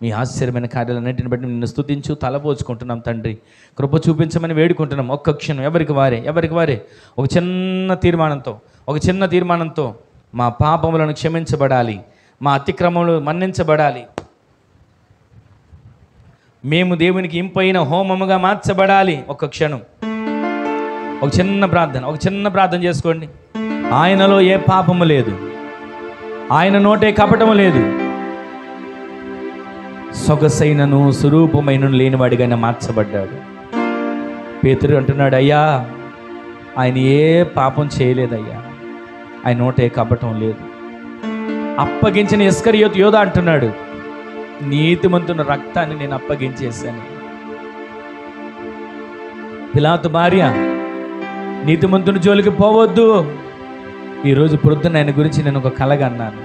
మీ ఆశ్చర్యమైన కార్యాలన్నింటిని బట్టి నిన్ను స్తుతించు తలపోచుకుంటున్నాం తండ్రి. కృప చూపించమని వేడుకుంటున్నాం. ఒక్క క్షణం ఎవరికి వారే ఒక చిన్న తీర్మానంతో మా పాపములను క్షమించబడాలి, మా అతిక్రమములు మన్నించబడాలి, మేము దేవునికి ఇంపైన హోమముగా మార్చబడాలి. ఒక్క క్షణం ఒక చిన్న ప్రార్థన చేసుకోండి. ఆయనలో ఏ పాపము లేదు, ఆయన నోటే కపటము లేదు, సొగసైనను స్వరూపమైనను లేనివాడిగా ఆయన మార్చబడ్డాడు. పేతురు అంటున్నాడు, అయ్యా ఆయన ఏ పాపం చేయలేదయ్యా, ఆయన నోటే కపటం లేదు. అప్పగించిన ఇస్కరియోతు యోధ అంటున్నాడు, నీతిమంతుని రక్తాన్ని నేను అప్పగించేశాను. పిలాతు భార్య, నీతిమంతుని జోలికి పోవద్దు. ఈరోజు పొద్దున్న ఆయన గురించి నేను ఒక కలగా అన్నాను.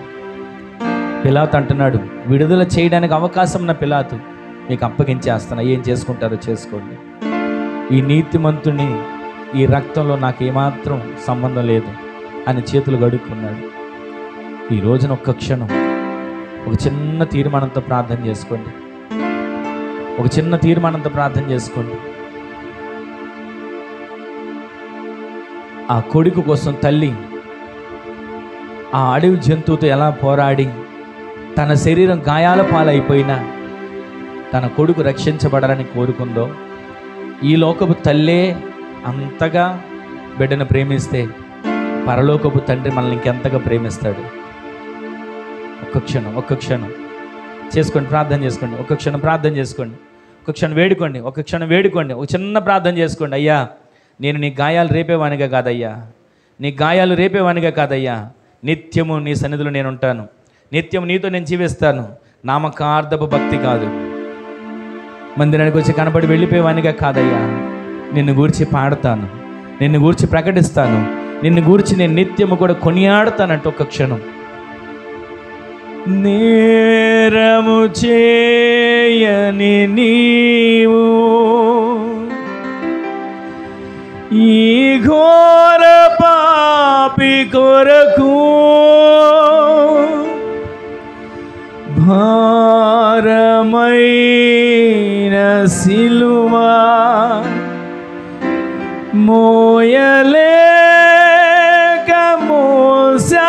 పిలాతు అంటున్నాడు, విడుదల చేయడానికి అవకాశం ఉన్న పిలాతు, మీకు అప్పగించేస్తాను, ఏం చేసుకుంటారో చేసుకోండి. ఈ నీతిమంతుని ఈ రక్తంలో నాకు ఏమాత్రం సంబంధం లేదు అని చేతులు గడుక్కున్నాడు. ఈ రోజున ఒక్క క్షణం ఒక చిన్న తీర్మానంతో ప్రార్థన చేసుకోండి. ఒక చిన్న తీర్మానంతో ప్రార్థన చేసుకోండి. ఆ కొడుకు కోసం తల్లి ఆ అడవి జంతువుతో ఎలా పోరాడి తన శరీరం గాయాల పాలైపోయినా తన కొడుకు రక్షించబడాలని కోరుకుందో, ఈ లోకపు తల్లే అంతగా బిడ్డను ప్రేమిస్తే పరలోకపు తండ్రి మనల్ని ఇంకెంతగా ప్రేమిస్తాడు. ఒక్క క్షణం చేసుకోండి, ప్రార్థన చేసుకోండి. ఒక్క క్షణం ప్రార్థన చేసుకోండి, ఒక క్షణం వేడుకోండి, ఒక క్షణం వేడుకోండి. ఒక చిన్న ప్రార్థన చేసుకోండి. అయ్యా, నేను నీ గాయాలు రేపేవానిగా కాదయ్యా, నీ గాయాలు రేపేవానిగా కాదయ్యా, నిత్యము నీ సన్నిధిలో నేను ఉంటాను, నిత్యము నీతో నేను జీవిస్తాను. నామకార్థపు భక్తి కాదు, మందిరానికి వచ్చి కనబడి వెళ్ళిపోయేవానిగా కాదయ్యా, నిన్ను గూర్చి పాడతాను, నిన్ను గూర్చి ప్రకటిస్తాను, నిన్ను గూర్చి నేను నిత్యము కూడా కొనియాడతానంటే ఒక్క క్షణం. నేరము చేయని నీవు ఈ ఘోర పాపి కొరకు భారమైన సిలువా మోయలేక మోసావు,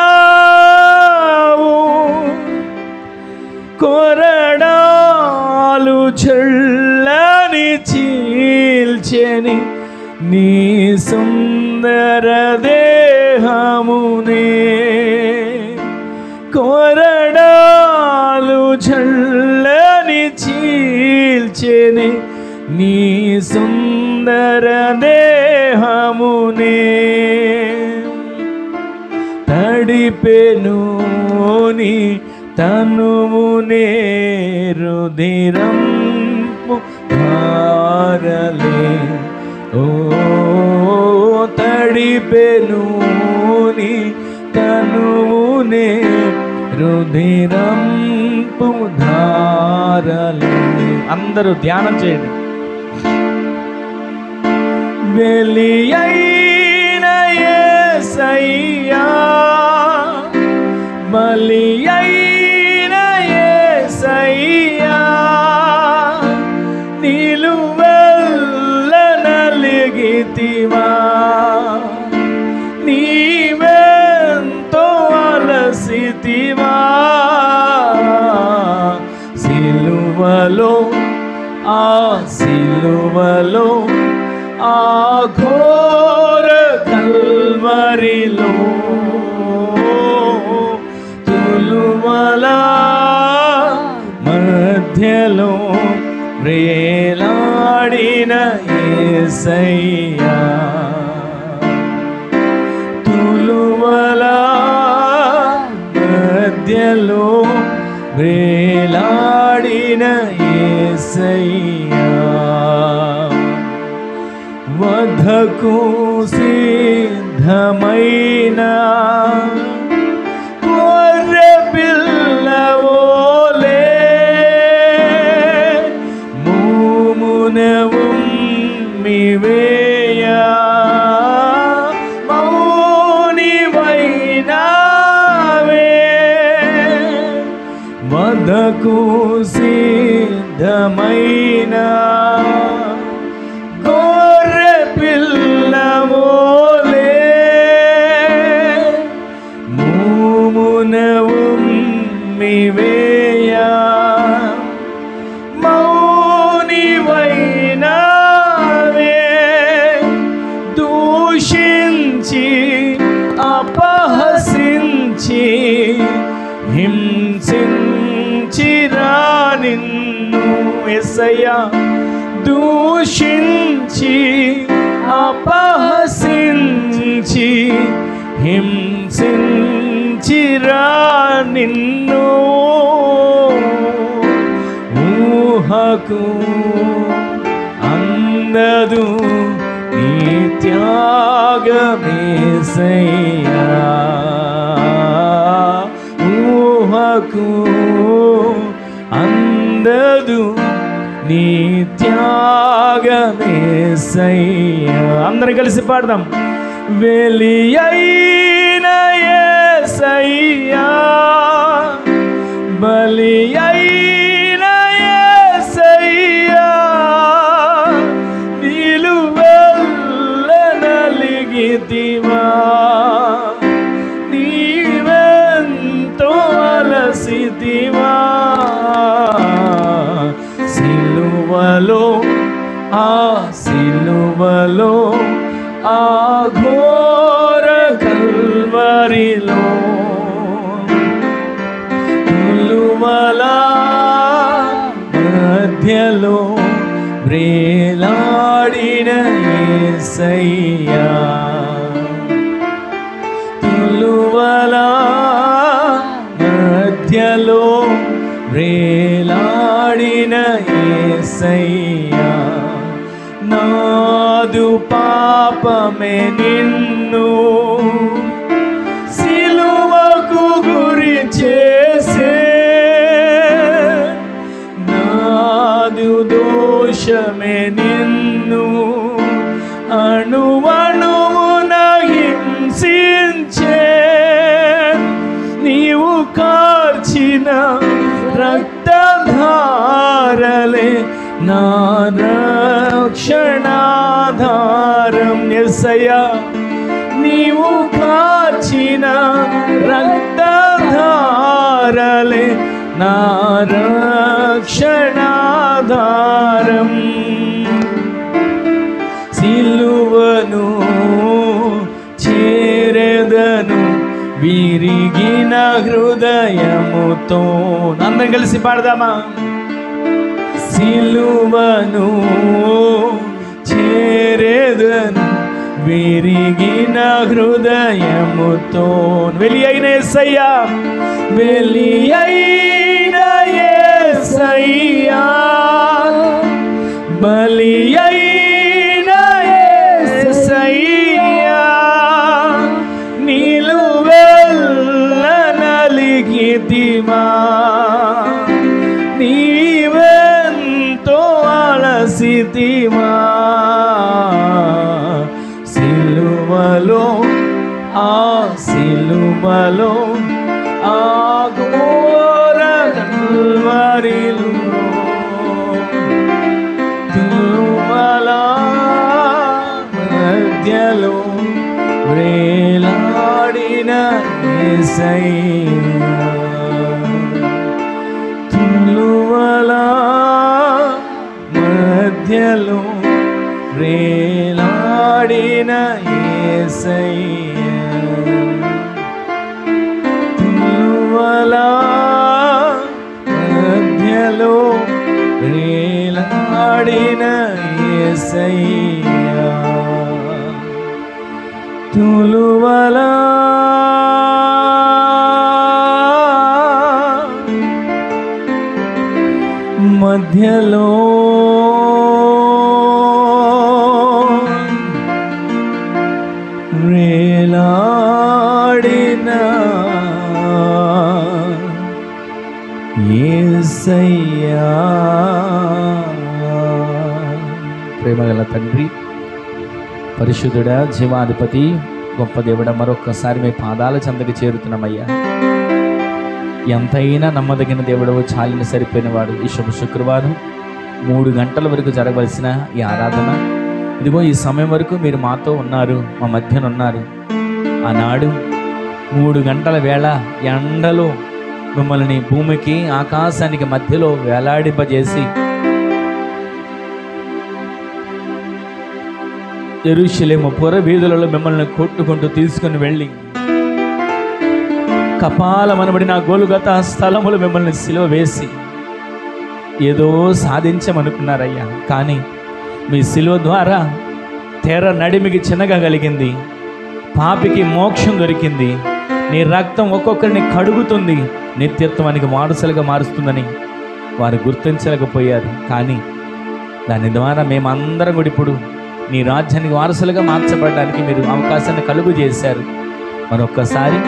కొరడాలు చల్లని చీల్చెని నీ సుందర దేహమునే, కొరడాలు చల్లని చీల్చెని నీ సుందర దేహమునే, తడిపెను నీ తనువునే రుధిరంపు ధారలే, ఓ తడిపెను నీ తనువునే రుధిరంపు ధారలే. అందరూ ధ్యానం చేయండి. వెలియైన యేసయ్యా, బలియైన యేసయ్యా, నిలువెల్ల నలిగితివా, నీవెంతో అలసితివా, సిలువలో ఆ సిలువలో ఆ ఘోర కల్వరిలో తులువల మధ్యలో వేలాడిన యేసయ్యా, తులువల మధ్యలో వేలాడిన యేసయ్యా, వధకు సిద్ధమైన గొర్రె పిల్లవోలే మూమున ఉమ్మివేయా, మౌనివైనావే, వధకు సిద్ధమైన పిల్లవోలే మూమున ఉమ్మివేయా, మౌనివైనావే, దూరమున యేసయ్యా దూషించి అపహసించి హింసించిరా నిన్ను ఊహకు అందదు నీ త్యాగమేసయ్యా ఊహకు అందదు నీ త్యాగమేసయ్యా. అందరం కలిసి పాడదాం. వెలియైన యేసయ్యా బలియైన యేసయ్యా నిలువెల్ల నలిగితివా నీవెంతో అలసితివా సిలువలో ఆ సిలువలో ఆ ఘోర కల్వరిలో తులువల మధ్యలో వ్రేలాడిన యేసయ్యా తులువల మధ్యలో వ్రేలాడిన యేసయ్యా నాదు పాపమే నిన్ను సిలువకు గురి చేసే నాదు దోషమే నిన్ను అణువణువున హింసించే నీవు కార్చిన రక్తధారలే నా రక్షణాధారం యేసయ్యా నీవు కార్చిన రక్తధారలే నా రక్షణాధారం సిలువను చేరెదను విరిగిన హృదయముతో. అందరం కలిసి పాడదామా. సిలువను చేరెదను విరిగిన హృదయముతో. వెలియైన యేసయ్యా వెలియైన యేసయ్యా బలియైన యేసయ్యా నిలువెల్ల నలిగితివా నీవెంతో అలసితివా సిలువలో ఆ సిలువలో ఆ ఘోర కల్వరిలో తులువల మధ్యలో వ్రేలాడిన యేసయ్యా తులువల మధ్యలో వ్రేలాడిన యేసయ్యా తులువల మధ్యలో వ్రేలాడిన యేసయ్యా తులువల మధ్యలో వ్రేలాడిన యేసయ్యా. ప్రేమగల తండ్రి, పరిశుద్ధుడా, జీవాధిపతి, గొప్ప దేవుడా, మరొక్కసారి మీ పాదాల చెంతకు చేరుతున్నామయ్యా. ఎంతైనా నమ్మదగిన దేవుడవు, చాలిన సరిపోయినవాడు. ఈ శుక్రవారం 3 గంటల వరకు జరగవలసిన ఈ ఆరాధన ఇదిగో ఈ సమయం వరకు మీరు మాతో ఉన్నారు, మా మధ్యన ఉన్నారు. ఆనాడు 3 గంటల వేళ ఎండలో మిమ్మల్ని భూమికి ఆకాశానికి మధ్యలో వేలాడింపజేసి యెరూషలేము పుర వీధులలో మిమ్మల్ని కొట్టుకుంటూ తీసుకుని వెళ్ళి కపాలమనబడిన గోలుగతా స్థలములు మిమ్మల్ని సిలువ వేసి ఏదో సాధించమనుకున్నారయ్యా, కానీ మీ శిలువ ద్వారా తెర నడిమికి చిన్నగలిగింది, పాపికి మోక్షం దొరికింది, నీ రక్తం ఒక్కొక్కరిని కడుగుతుంది, నిత్యత్వానికి వారసులుగా మారుస్తుందని వారు గుర్తించలేకపోయారు. కానీ దాని ద్వారా మేమందరం కూడా ఇప్పుడు నీ రాజ్యానికి వారసులుగా మార్చబడడానికి మీరు అవకాశాన్ని కలుగు చేశారు. మరొక్కసారి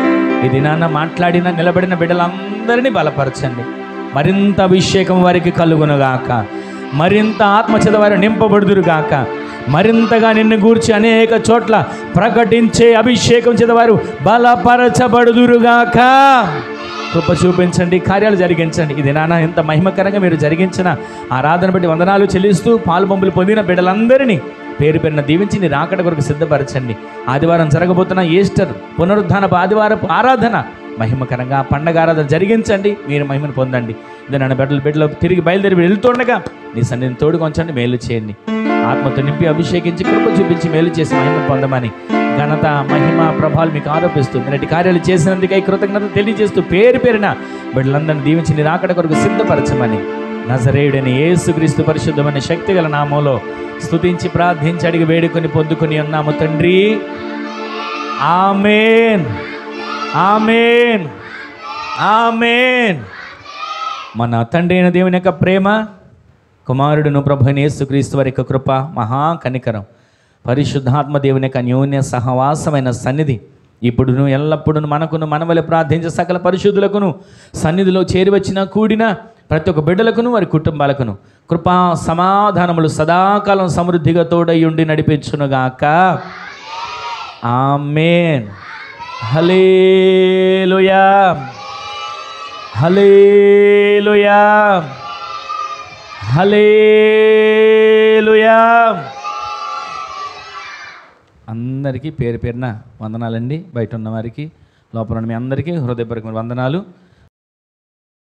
ఈ దినాన్న మాట్లాడిన నిలబడిన బిడ్డలందరినీ బలపరచండి. మరింత అభిషేకం వారికి కలుగునుగాక, మరింత ఆత్మచేత వారు నింపబడుదురుగాక, మరింతగా నిన్ను గూర్చి అనేక చోట్ల ప్రకటించే అభిషేకం చేత వారు బలపరచబడుదురుగాక. కృప చూపించండి, కార్యాలు జరిగించండి. ఇది నాన్న ఎంత మహిమకరంగా మీరు జరిగించిన ఆరాధన బట్టి వందనాలు చెల్లిస్తూ పాలుపంపులు పొందిన బిడ్డలందరినీ పేరు పేరున దీవించి నీ రాకడ కొరకు సిద్ధపరచండి. ఆదివారం జరగబోతున్న ఈస్టర్ పునరుద్ధానపు ఆదివారపు ఆరాధన మహిమకరంగా పండగ ఆరాధన జరిగించండి, మీరు మహిమను పొందండి. ఇది నన్ను బిడ్డలు తిరిగి బయలుదేరి వెళ్తుండగా నీ సన్నిధిని తోడుకొంచండి, మేలు చేయండి. ఆత్మతో నింపి అభిషేకించి కృప చూపించి మేలు చేసి మహిమను పొందమని ఘనత మహిమ ప్రభావాలు మీకు ఆరోపిస్తూ నేటి కార్యాలు చేసినందుకై కృతజ్ఞత తెలియజేస్తూ పేరు పేరున బిడ్డలందరినీ దీవించి నీ రాకడ కొరకు సిద్ధపరచమని నజరేయుడైన యేసుక్రీస్తు పరిశుద్ధమైన శక్తిగల నామంలో స్తుతించి ప్రార్థించి అడిగి వేడుకొని పొందుకొని ఉన్నాము తండ్రి. ఆమేన్, ఆమేన్, ఆమేన్. మన తండ్రి అయిన దేవుని యొక్క ప్రేమ, కుమారుడును ప్రభువైన యేసుక్రీస్తు వారి యొక్క కృప, మహా కనికరం, పరిశుద్ధాత్మ దేవుని యొక్క అన్యోన్య సహవాసమైన సన్నిధి ఇప్పుడును ఎల్లప్పుడూ మనకును మనవలె ప్రార్థించే సకల పరిశుద్ధులకును సన్నిధిలో చేరివచ్చిన కూడిన ప్రతి ఒక్క బిడ్డలకును వారి కుటుంబాలకును కృపా సమాధానములు సదాకాలం సమృద్ధిగా తోడయ్యుండి నడిపించునుగాక. ఆమేన్. హల్లెలూయా, హల్లెలూయా, హల్లెలూయా. అందరికీ పేరు పేరున వందనాలండి. బయట ఉన్న వారికి, లోపల ఉన్న మీ అందరికీ హృదయపూర్వకమైన వందనాలు.